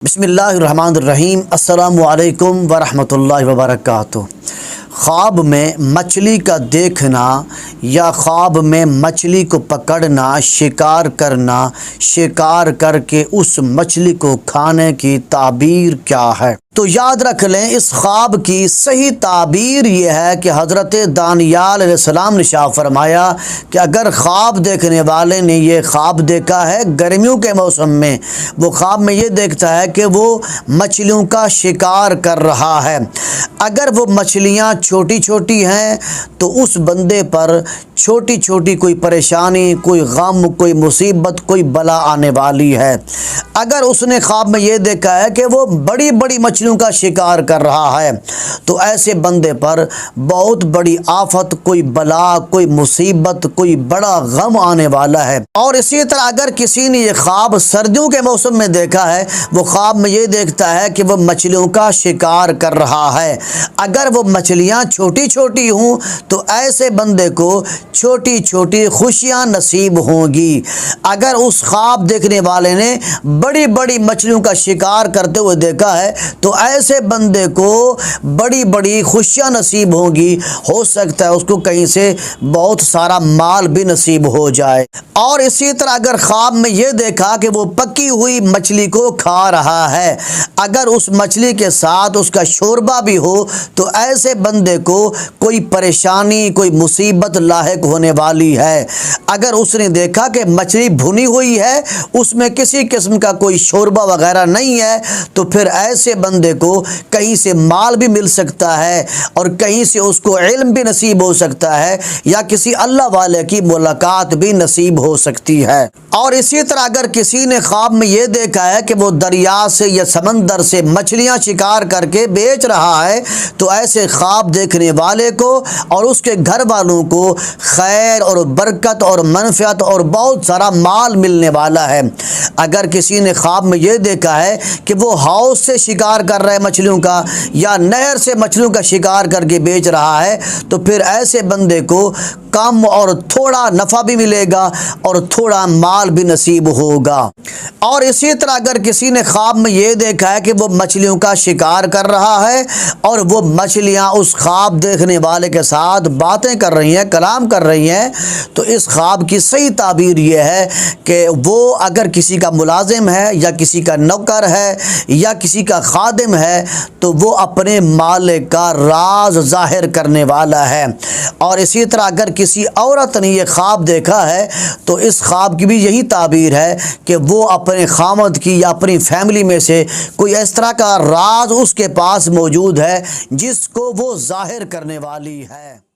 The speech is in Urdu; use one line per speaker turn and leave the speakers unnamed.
بسم اللہ الرحمن الرحیم۔ السلام علیکم ورحمۃ اللہ وبرکاتہ۔ خواب میں مچھلی کا دیکھنا یا خواب میں مچھلی کو پکڑنا، شکار کرنا، شکار کر کے اس مچھلی کو کھانے کی تعبیر کیا ہے؟ تو یاد رکھ لیں، اس خواب کی صحیح تعبیر یہ ہے کہ حضرت دانیال علیہ السلام نے ارشاد فرمایا کہ اگر خواب دیکھنے والے نے یہ خواب دیکھا ہے گرمیوں کے موسم میں، وہ خواب میں یہ دیکھتا ہے کہ وہ مچھلیوں کا شکار کر رہا ہے، اگر وہ مچھلیاں چھوٹی چھوٹی ہیں تو اس بندے پر چھوٹی چھوٹی کوئی پریشانی، کوئی غم، کوئی مصیبت، کوئی بلا آنے والی ہے۔ اگر اس نے خواب میں یہ دیکھا ہے کہ وہ بڑی بڑی مچھلیوں کا شکار کر رہا ہے تو ایسے بندے پر بہت بڑی آفت، کوئی بلا، کوئی مصیبت، کوئی بڑا غم آنے والا ہے۔ اور اسی طرح اگر کسی نے یہ خواب سردیوں کے موسم میں دیکھا ہے، وہ خواب میں یہ دیکھتا ہے کہ وہ مچھلیوں کا شکار کر رہا ہے، اگر وہ مچھلیاں چھوٹی چھوٹی ہوں تو ایسے بندے کو چھوٹی چھوٹی خوشیاں نصیب ہوں گی۔ اگر اس خواب دیکھنے والے نے بڑی بڑی مچھلیوں کا شکار کرتے ہوئے دیکھا ہے تو ایسے بندے کو بڑی بڑی خوشیاں نصیب ہوں گی، ہو سکتا ہے اس کو کہیں سے بہت سارا مال بھی نصیب ہو جائے۔ اور اسی طرح اگر خواب میں یہ دیکھا کہ وہ پکی ہوئی مچھلی کو کھا رہا ہے، اگر اس مچھلی کے ساتھ اس کا شوربہ بھی ہو تو ایسے بندے کو کوئی پریشانی، کوئی مصیبت لاحق ہونے والی ہے۔ اگر اس نے دیکھا کہ مچھلی بھنی ہوئی ہے، اس میں کسی قسم کا کوئی شوربہ وغیرہ نہیں ہے، تو پھر ایسے بندے کو کہیں سے مال بھی مل سکتا ہے اور کہیں سے اس کو علم بھی نصیب ہو سکتا ہے یا کسی اللہ والے کی ملاقات بھی نصیب ہو سکتی ہے۔ اور اسی طرح اگر کسی نے خواب میں یہ دیکھا ہے کہ وہ دریا سے یا سمندر سے مچھلیاں شکار کر کے بیچ رہا ہے تو ایسے خواب دیکھنے والے کو اور اس کے گھر والوں کو خیر اور برکت اور منفعت اور بہت سارا مال ملنے والا ہے۔ اگر کسی نے خواب میں یہ دیکھا ہے کہ وہ حوض سے شکار کر رہے مچھلیوں کا یا نہر سے مچھلیوں کا شکار کر کے بیچ رہا ہے تو پھر ایسے بندے کو کم اور تھوڑا نفع بھی ملے گا اور تھوڑا مال بھی نصیب ہوگا۔ اور اسی طرح اگر کسی نے خواب میں یہ دیکھا ہے کہ وہ مچھلیوں کا شکار کر رہا ہے اور وہ مچھلیاں اس خواب دیکھنے والے کے ساتھ باتیں کر رہی ہیں، کلام کر رہی ہیں، تو اس خواب کی صحیح تعبیر یہ ہے کہ وہ اگر کسی کا ملازم ہے یا کسی کا نوکر ہے یا کسی کا خادم ہے تو وہ اپنے مالک کا راز ظاہر کرنے والا ہے۔ اور اسی طرح اگر کسی عورت نے یہ خواب دیکھا ہے تو اس خواب کی بھی یہی تعبیر ہے کہ وہ اپنے خامد کی یا اپنی فیملی میں سے کوئی اس طرح کا راز اس کے پاس موجود ہے جس کو وہ ظاہر کرنے والی ہے۔